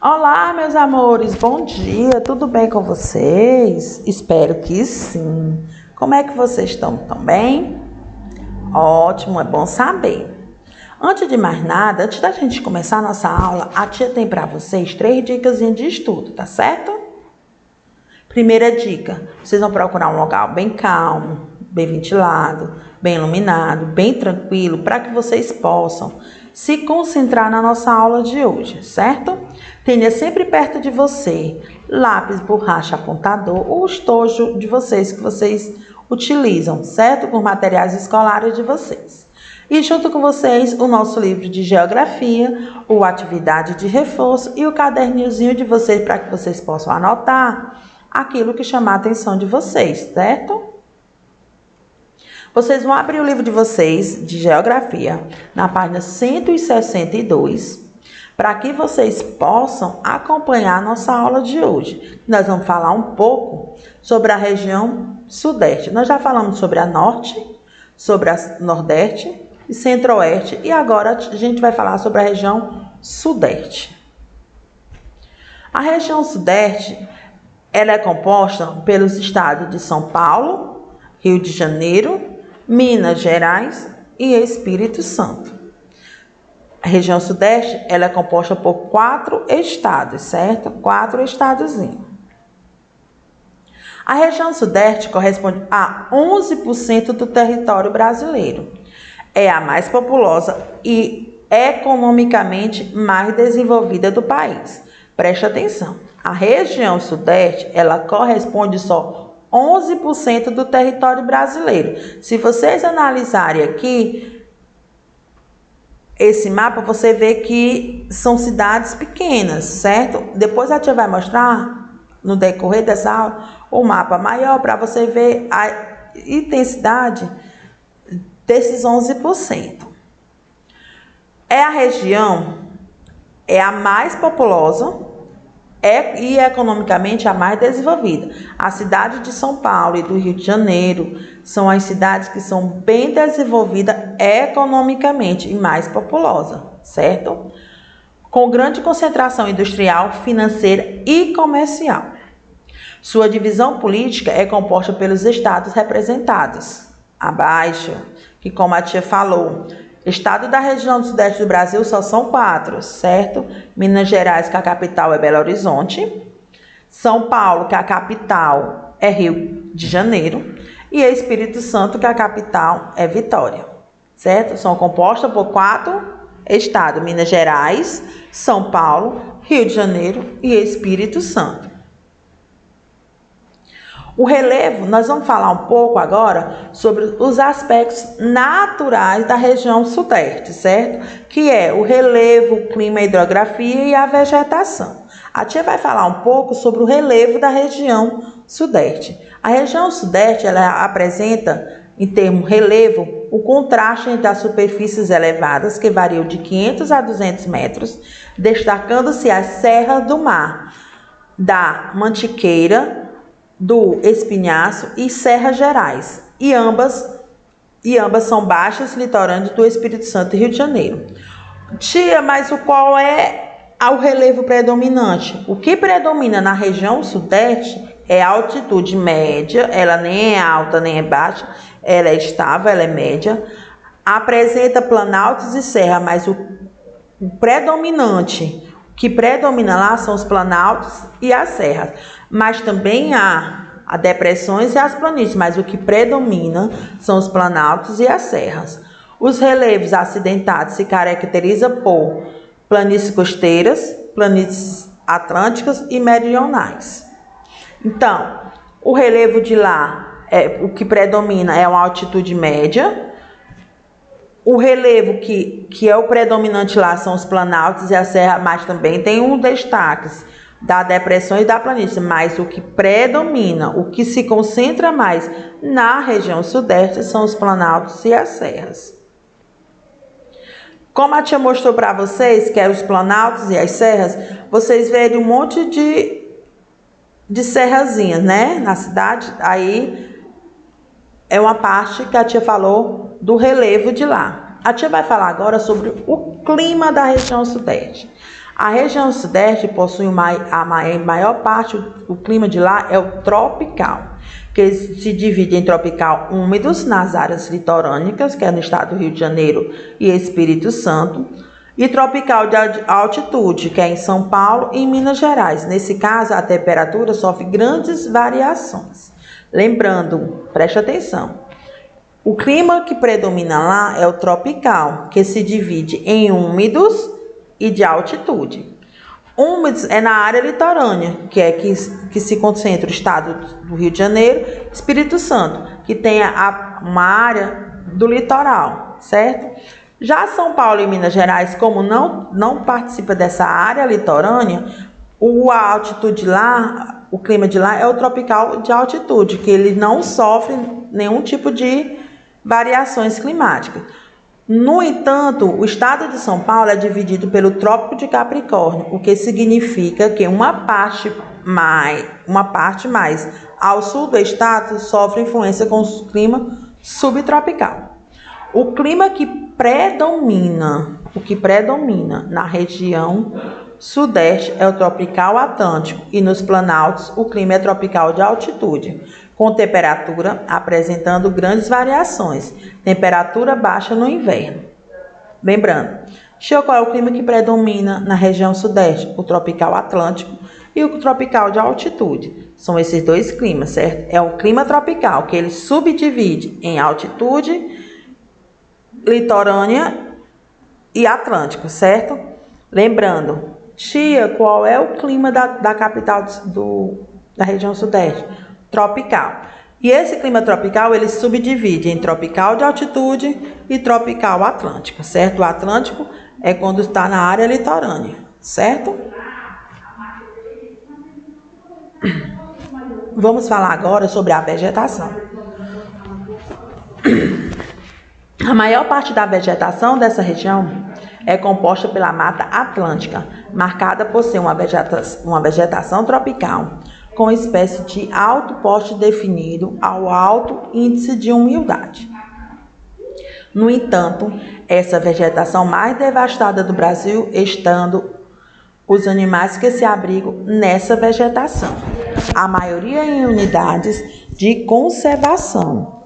Olá, meus amores, bom dia, tudo bem com vocês? Espero que sim. Como é que vocês estão? Tão bem? Ótimo, é bom saber. Antes de mais nada, antes da gente começar a nossa aula, a tia tem para vocês 3 dicas de estudo, tá certo? Primeira dica, vocês vão procurar um local bem calmo, bem ventilado, bem iluminado, bem tranquilo, para que vocês possam se concentrar na nossa aula de hoje, certo? Tenha sempre perto de você lápis, borracha, apontador ou estojo de vocês que vocês utilizam, certo? Com materiais escolares de vocês. E junto com vocês o nosso livro de geografia, o atividade de reforço e o caderninhozinho de vocês para que vocês possam anotar aquilo que chamar a atenção de vocês, certo? Vocês vão abrir o livro de vocês de geografia na página 162 para que vocês possam acompanhar a nossa aula de hoje. Nós vamos falar um pouco sobre a região sudeste. Nós já falamos sobre a norte, sobre a nordeste e centro-oeste e agora a gente vai falar sobre a região sudeste. A região sudeste ela é composta pelos estados de São Paulo, Rio de Janeiro, Minas Gerais e Espírito Santo. A região sudeste ela é composta por 4 estados, certo? 4 estadozinhos. A região sudeste corresponde a 11% do território brasileiro. É a mais populosa e economicamente mais desenvolvida do país. Preste atenção. A região sudeste, ela corresponde só 11% do território brasileiro. Se vocês analisarem aqui esse mapa, você vê que são cidades pequenas, certo? Depois a tia vai mostrar, no decorrer dessa aula, o mapa maior para você ver a intensidade desses 11%. A região é a mais populosa e economicamente a mais desenvolvida. A cidade de São Paulo e do Rio de Janeiro são as cidades que são bem desenvolvidas economicamente e mais populosas, certo? Com grande concentração industrial, financeira e comercial. Sua divisão política é composta pelos estados representados. Abaixo, que como a tia falou, estado da região do sudeste do Brasil só são 4, certo? Minas Gerais, que a capital é Belo Horizonte. São Paulo, que a capital é Rio de Janeiro. E Espírito Santo, que a capital é Vitória, certo? São compostas por 4 estados: Minas Gerais, São Paulo, Rio de Janeiro e Espírito Santo. O relevo, nós vamos falar um pouco agora sobre os aspectos naturais da região sudeste, certo? Que é o relevo, o clima, a hidrografia e a vegetação. A tia vai falar um pouco sobre o relevo da região sudeste. A região sudeste, ela apresenta, em termo relevo, o contraste entre as superfícies elevadas, que variam de 500 a 200 metros, destacando-se as serras do mar, da Mantiqueira, do Espinhaço e Serras Gerais, e ambas são baixas litorâneas do Espírito Santo e Rio de Janeiro. Tia, mas qual é o relevo predominante? O que predomina na região sudeste é a altitude média, ela nem é alta nem é baixa, ela é estável, ela é média, apresenta planaltos e serra, mas o predominante, o que predomina lá são os planaltos e as serras. Mas também há depressões e as planícies, mas o que predomina são os planaltos e as serras. Os relevos acidentados se caracterizam por planícies costeiras, planícies atlânticas e meridionais. Então, o relevo de lá, o que predomina é uma altitude média. O relevo que é o predominante lá são os planaltos e a serra, mas também tem um destaque da depressão e da planície, mas o que predomina, o que se concentra mais na região sudeste são os planaltos e as serras. Como a tia mostrou para vocês, que eram os planaltos e as serras, vocês verem um monte de serrazinhas, né, na cidade. Aí é uma parte que a tia falou do relevo de lá. A tia vai falar agora sobre o clima da região sudeste. A região sudeste possui maior parte, o clima de lá é o tropical, que se divide em tropical úmidos nas áreas litorâneas, que é no estado do Rio de Janeiro e Espírito Santo, e tropical de altitude, que é em São Paulo e em Minas Gerais. Nesse caso, a temperatura sofre grandes variações. Lembrando, preste atenção, o clima que predomina lá é o tropical, que se divide em úmidos e de altitude. Úmidos é na área litorânea, que se concentra o estado do Rio de Janeiro, Espírito Santo, que tem uma área do litoral, certo? Já São Paulo e Minas Gerais, como não participa dessa área litorânea, a altitude lá, o clima de lá é o tropical de altitude, que ele não sofre nenhum tipo de variações climáticas. No entanto, o estado de São Paulo é dividido pelo Trópico de Capricórnio, o que significa que uma parte mais ao sul do estado sofre influência com o clima subtropical. O clima que predomina na região sudeste é o tropical atlântico e nos planaltos o clima é tropical de altitude, com temperatura apresentando grandes variações, temperatura baixa no inverno. Lembrando, qual é o clima que predomina na região sudeste? O tropical atlântico e o tropical de altitude. São esses dois climas, certo? É o clima tropical, que ele subdivide em altitude, litorânea e atlântico, certo? Lembrando, tia, qual é o clima da capital da região sudeste? Tropical. E esse clima tropical, ele subdivide em tropical de altitude e tropical atlântico, certo? O atlântico é quando está na área litorânea, certo? Vamos falar agora sobre a vegetação. A maior parte da vegetação dessa região é composta pela Mata Atlântica, marcada por ser uma vegetação tropical, com espécie de alto porte definido ao alto índice de umidade. No entanto, essa vegetação mais devastada do Brasil estando os animais que se abrigam nessa vegetação, a maioria em unidades de conservação.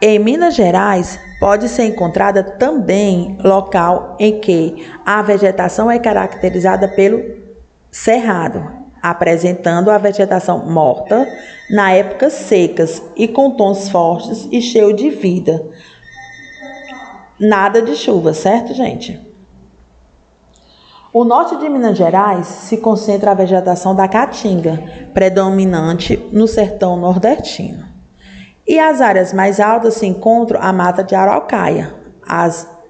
Em Minas Gerais, pode ser encontrada também local em que a vegetação é caracterizada pelo cerrado, apresentando a vegetação morta na épocas secas e com tons fortes e cheio de vida. Nada de chuva, certo, gente? O norte de Minas Gerais se concentra a vegetação da caatinga, predominante no sertão nordestino. E as áreas mais altas se encontram a mata de araucária,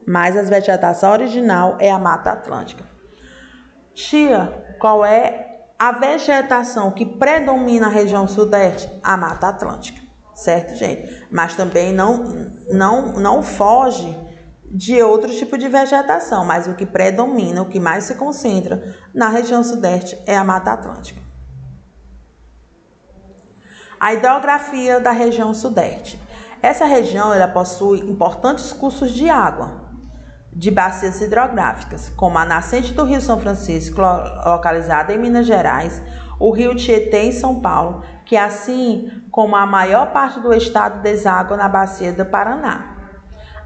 mas a vegetação original é a Mata Atlântica. Tia, qual é a vegetação que predomina na região sudeste? A Mata Atlântica, certo, gente? Mas também não foge de outro tipo de vegetação, mas o que predomina, o que mais se concentra na região sudeste é a Mata Atlântica. A hidrografia da região sudeste. Essa região ela possui importantes cursos de água, de bacias hidrográficas, como a nascente do Rio São Francisco, localizada em Minas Gerais, o Rio Tietê em São Paulo, que assim como a maior parte do estado deságua na bacia do Paraná.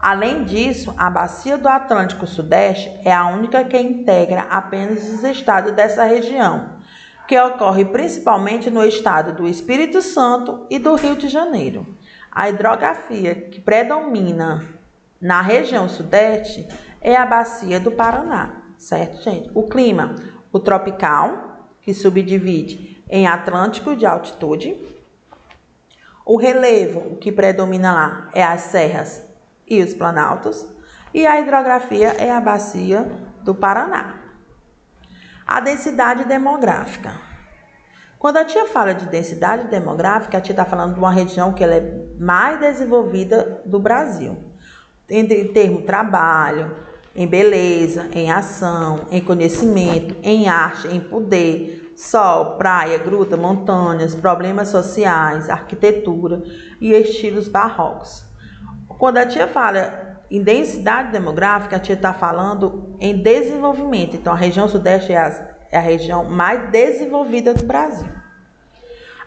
Além disso, a bacia do Atlântico Sudeste é a única que integra apenas os estados dessa região, que ocorre principalmente no estado do Espírito Santo e do Rio de Janeiro. A hidrografia que predomina na região sudeste é a bacia do Paraná, certo, gente? O clima, o tropical, que subdivide em Atlântico de altitude. O relevo, o que predomina lá é as serras e os planaltos. E a hidrografia é a bacia do Paraná. A densidade demográfica. Quando a tia fala de densidade demográfica, a tia está falando de uma região que ela é mais desenvolvida do Brasil. Em termos de trabalho, em beleza, em ação, em conhecimento, em arte, em poder, sol, praia, gruta, montanhas, problemas sociais, arquitetura e estilos barrocos. Quando a tia fala em densidade demográfica, a gente está falando em desenvolvimento. Então, a região sudeste é a região mais desenvolvida do Brasil.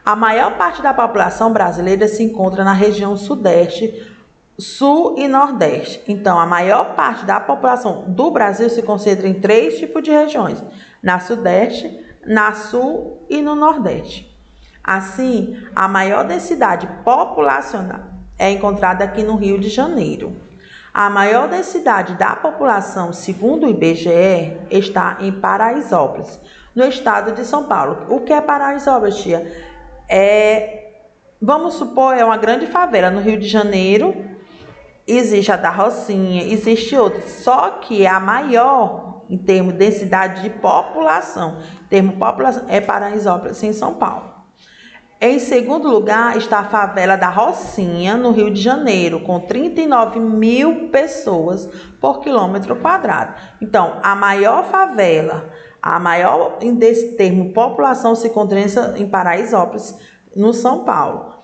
A maior parte da população brasileira se encontra na região sudeste, sul e nordeste. Então, a maior parte da população do Brasil se concentra em 3 tipos de regiões: na sudeste, na sul e no nordeste. Assim, a maior densidade populacional é encontrada aqui no Rio de Janeiro. A maior densidade da população, segundo o IBGE, está em Paraisópolis, no estado de São Paulo. O que é Paraisópolis, tia? Vamos supor, é uma grande favela no Rio de Janeiro. Existe a da Rocinha, existe outra. Só que a maior, em termos de densidade de população, é Paraisópolis, em São Paulo. Em segundo lugar está a favela da Rocinha, no Rio de Janeiro, com 39 mil pessoas por quilômetro quadrado. Então, a maior favela, a maior em termo população se encontra em Paraisópolis, no São Paulo.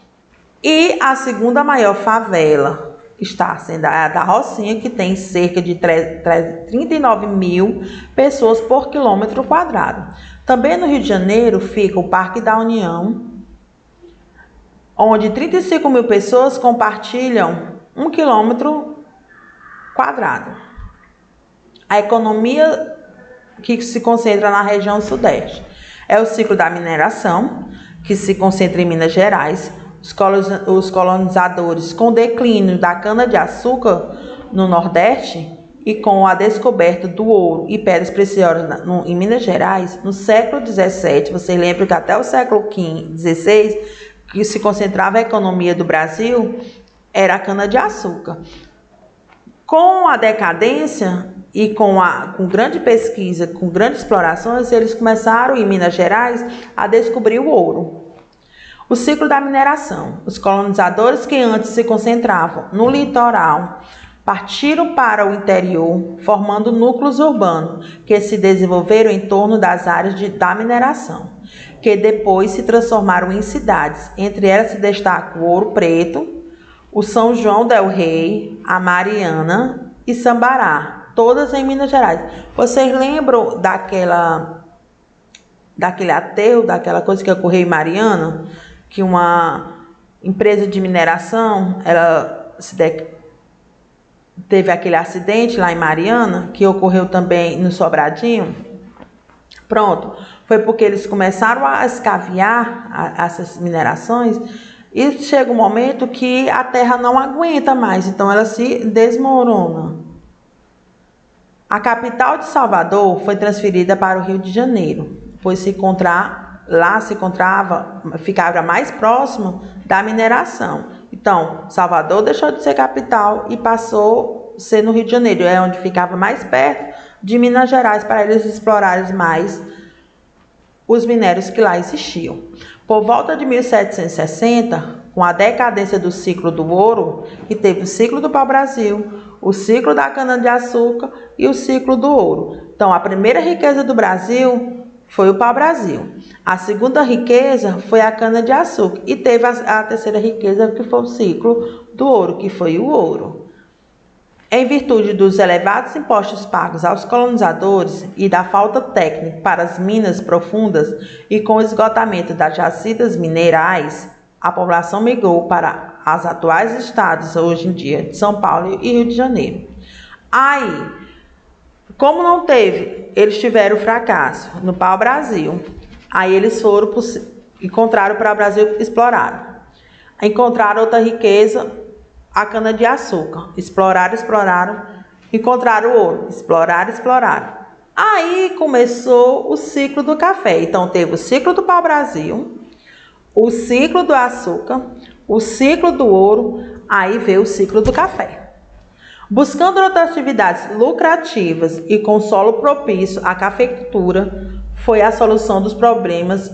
E a segunda maior favela está sendo a da Rocinha, que tem cerca de 39 mil pessoas por quilômetro quadrado. Também no Rio de Janeiro fica o Parque da União, onde 35 mil pessoas compartilham 1 quilômetro quadrado. A economia que se concentra na região sudeste é o ciclo da mineração, que se concentra em Minas Gerais. Os colonizadores, com o declínio da cana-de-açúcar no Nordeste e com a descoberta do ouro e pedras preciosas em Minas Gerais, no século XVII, vocês lembram que até o século XVI, que se concentrava a economia do Brasil, era a cana-de-açúcar. Com a decadência e com grande pesquisa, com grandes explorações, eles começaram, em Minas Gerais, a descobrir o ouro. O ciclo da mineração. Os colonizadores que antes se concentravam no litoral partiram para o interior, formando núcleos urbanos que se desenvolveram em torno das áreas da mineração, que depois se transformaram em cidades. Entre elas se destaca o Ouro Preto, o São João del Rei, a Mariana e Sambará, todas em Minas Gerais. Vocês lembram daquele aterro, daquela coisa que ocorreu em Mariana? Que uma empresa de mineração, teve aquele acidente lá em Mariana, que ocorreu também no Sobradinho. Pronto, foi porque eles começaram a escaviar essas minerações e chega um momento que a terra não aguenta mais, então ela se desmorona. A capital de Salvador foi transferida para o Rio de Janeiro, pois ficava mais próximo da mineração. Então, Salvador deixou de ser capital e passou a ser no Rio de Janeiro, é onde ficava mais perto de Minas Gerais, para eles explorarem mais os minérios que lá existiam. Por volta de 1760, com a decadência do ciclo do ouro, que teve o ciclo do pau-brasil, o ciclo da cana-de-açúcar e o ciclo do ouro. Então, a primeira riqueza do Brasil foi o pau-brasil. A segunda riqueza foi a cana-de-açúcar. E teve a terceira riqueza, que foi o ciclo do ouro, que foi o ouro. Em virtude dos elevados impostos pagos aos colonizadores e da falta técnica para as minas profundas e com o esgotamento das jazidas minerais, a população migrou para os atuais estados, hoje em dia, de São Paulo e Rio de Janeiro. Aí, como não teve, eles tiveram fracasso no pau-brasil. Aí eles encontraram para o Brasil, exploraram. Encontraram outra riqueza, a cana-de-açúcar. Exploraram, encontraram ouro. Exploraram. Aí começou o ciclo do café. Então teve o ciclo do pau-brasil, o ciclo do açúcar, o ciclo do ouro, aí veio o ciclo do café. Buscando outras atividades lucrativas e com solo propício à cafeicultura, foi a solução dos problemas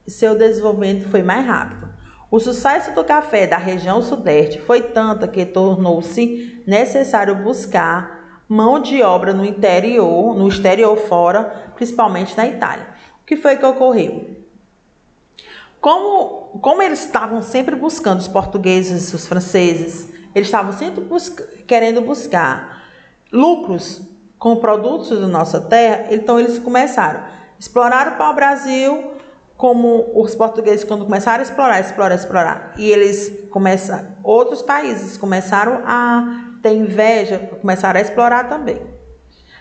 e seu desenvolvimento foi mais rápido. O sucesso do café da região sudeste foi tanto que tornou-se necessário buscar mão de obra no exterior fora, principalmente na Itália. O que foi que ocorreu? Como eles estavam sempre buscando, os portugueses, os franceses, eles estavam sempre querendo buscar lucros com produtos da nossa terra, então eles começaram a explorar o pau-brasil, como os portugueses, quando começaram a explorar, e eles começaram, outros países começaram a ter inveja, começaram a explorar também.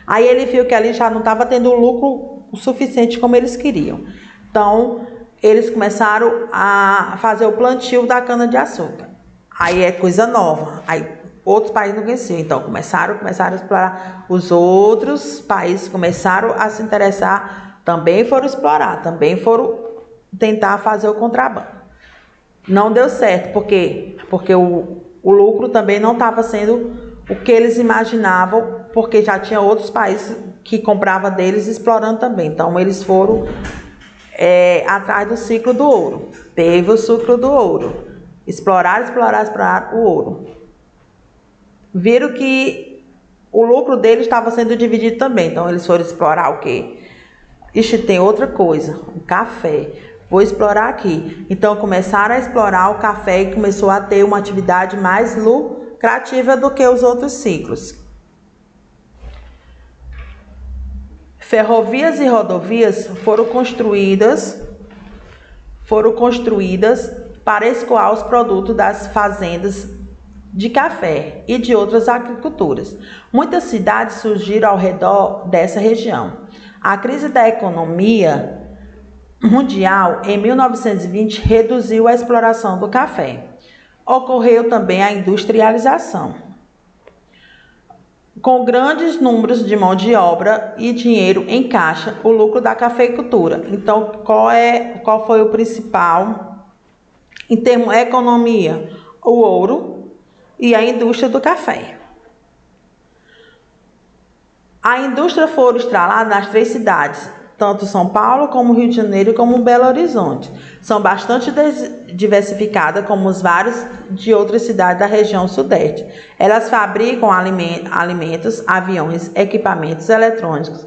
Aí ele viu que ali já não estava tendo lucro o suficiente como eles queriam. Então, eles começaram a fazer o plantio da cana-de-açúcar. Aí é coisa nova. Aí outros países não conheciam. Então, começaram a explorar. Os outros países começaram a se interessar, também foram explorar, também foram tentar fazer o contrabando. Não deu certo, por quê? Porque o lucro também não estava sendo o que eles imaginavam, porque já tinha outros países que compravam deles explorando também. Então, eles foram atrás do ciclo do ouro. Teve o ciclo do ouro. Explorar o ouro. Viram que o lucro deles estava sendo dividido também. Então, eles foram explorar o quê? Ixi, tem outra coisa, o café. Vou explorar aqui. Então, começaram a explorar o café e começou a ter uma atividade mais lucrativa do que os outros ciclos. Ferrovias e rodovias foram construídas para escoar os produtos das fazendas de café e de outras agriculturas. Muitas cidades surgiram ao redor dessa região. A crise da economia mundial em 1920 reduziu a exploração do café. Ocorreu também a industrialização, com grandes números de mão de obra e dinheiro em caixa, o lucro da cafeicultura. Então, qual foi o principal em termos de economia? O ouro e a indústria do café. A indústria foi instalada nas 3 cidades, tanto São Paulo, como Rio de Janeiro, como Belo Horizonte. São bastante diversificadas, como os vários de outras cidades da região sudeste. Elas fabricam alimentos, aviões, equipamentos eletrônicos,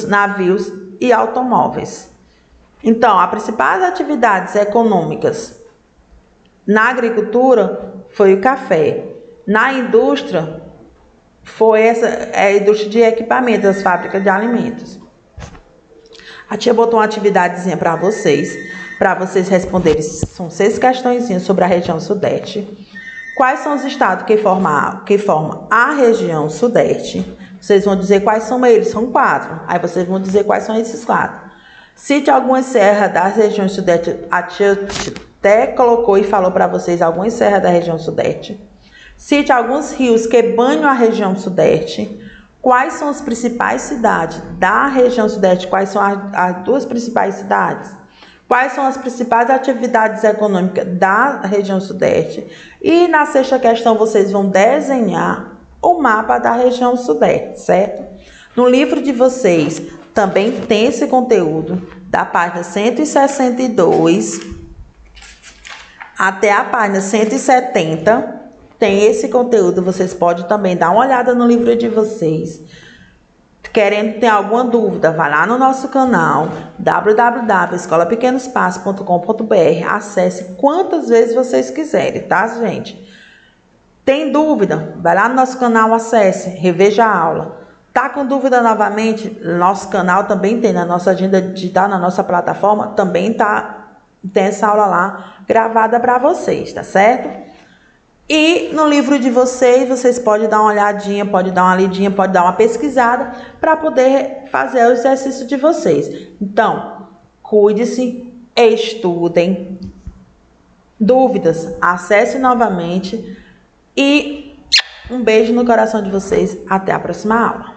navios e automóveis. Então, as principais atividades econômicas na agricultura foi o café. Na indústria, foi a indústria de equipamentos, as fábricas de alimentos. A tia botou uma atividadezinha para vocês responderem. São 6 questõezinhas sobre a região sudeste. Quais são os estados que formam a região sudeste? Vocês vão dizer quais são eles, são 4. Aí vocês vão dizer quais são esses 4. Cite algumas serras das regiões sudeste. A tia até colocou e falou para vocês algumas serras da região sudeste. Cite alguns rios que banham a região sudeste. Quais são as principais cidades da região sudeste? Quais são as 2 principais cidades? Quais são as principais atividades econômicas da região sudeste? E na 6ª questão vocês vão desenhar o mapa da região sudeste, certo? No livro de vocês também tem esse conteúdo, da página 162 até a página 170. Tem esse conteúdo, vocês podem também dar uma olhada no livro de vocês. Querendo ter alguma dúvida, vai lá no nosso canal www.escolapequenospasso.com.br. Acesse quantas vezes vocês quiserem, tá, gente? Tem dúvida? Vai lá no nosso canal, acesse, reveja a aula. Tá com dúvida novamente? Nosso canal também tem, na nossa agenda digital, na nossa plataforma, também tem essa aula lá gravada para vocês, tá certo? E no livro de vocês podem dar uma olhadinha, podem dar uma lidinha, podem dar uma pesquisada para poder fazer o exercício de vocês. Então, cuide-se, estudem. Dúvidas, acesse novamente. E um beijo no coração de vocês. Até a próxima aula.